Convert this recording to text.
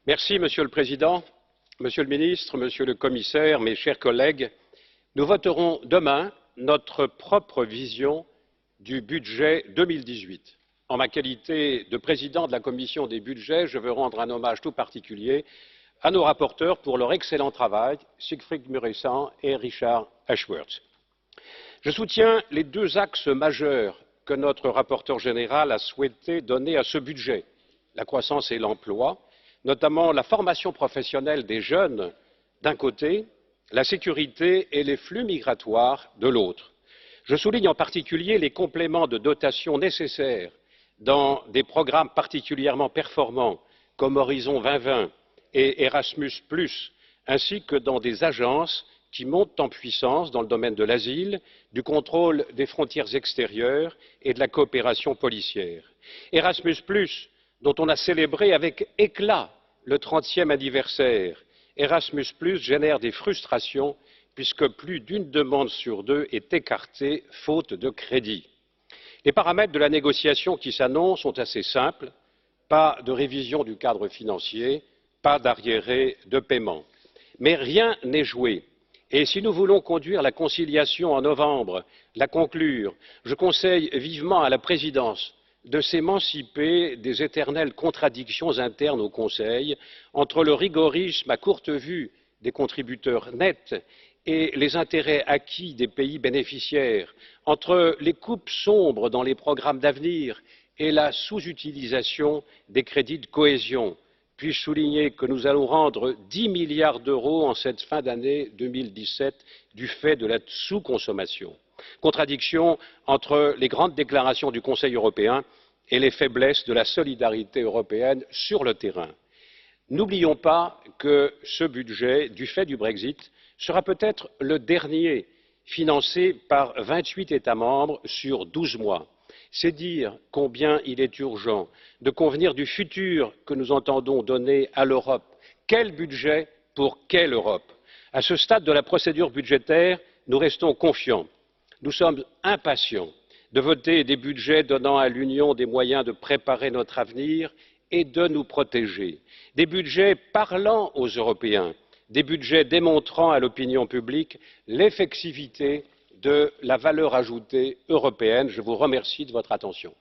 Monsieur le Président, Monsieur le Ministre, Monsieur le Commissaire, mes chers collègues, nous voterons demain notre propre vision du budget 2018. En ma qualité de président de la Commission des budgets, je veux rendre un hommage tout particulier à nos rapporteurs pour leur excellent travail, Siegfried Mureşan et Richard Ashworth. Je soutiens les deux axes majeurs que notre rapporteur général a souhaité donner à ce budget, la croissance et l'emploi, notamment la formation professionnelle des jeunes d'un côté, la sécurité et les flux migratoires de l'autre. Je souligne en particulier les compléments de dotation nécessaires dans des programmes particulièrement performants comme Horizon 2020 et Erasmus+, ainsi que dans des agences qui montent en puissance dans le domaine de l'asile, du contrôle des frontières extérieures et de la coopération policière. Erasmus+, dont on a célébré avec éclat le 30e anniversaire, Erasmus+ génère des frustrations puisque plus d'une demande sur deux est écartée faute de crédit. Les paramètres de la négociation qui s'annoncent sont assez simples, pas de révision du cadre financier, pas d'arriérés de paiement. Mais rien n'est joué. Et si nous voulons conduire la conciliation en novembre, la conclure, je conseille vivement à la présidence de s'émanciper des éternelles contradictions internes au Conseil entre le rigorisme à courte vue des contributeurs nets et les intérêts acquis des pays bénéficiaires, entre les coupes sombres dans les programmes d'avenir et la sous-utilisation des crédits de cohésion. Puis-je souligner que nous allons rendre 10 milliards d'euros en cette fin d'année 2017 du fait de la sous-consommation. Contradiction entre les grandes déclarations du Conseil européen et les faiblesses de la solidarité européenne sur le terrain. N'oublions pas que ce budget, du fait du Brexit, sera peut-être le dernier financé par 28 États membres sur 12 mois. C'est dire combien il est urgent de convenir du futur que nous entendons donner à l'Europe. Quel budget pour quelle Europe? À ce stade de la procédure budgétaire, nous restons confiants. Nous sommes impatients de voter des budgets donnant à l'Union des moyens de préparer notre avenir et de nous protéger. Des budgets parlant aux Européens, des budgets démontrant à l'opinion publique l'effectivité de la valeur ajoutée européenne. Je vous remercie de votre attention.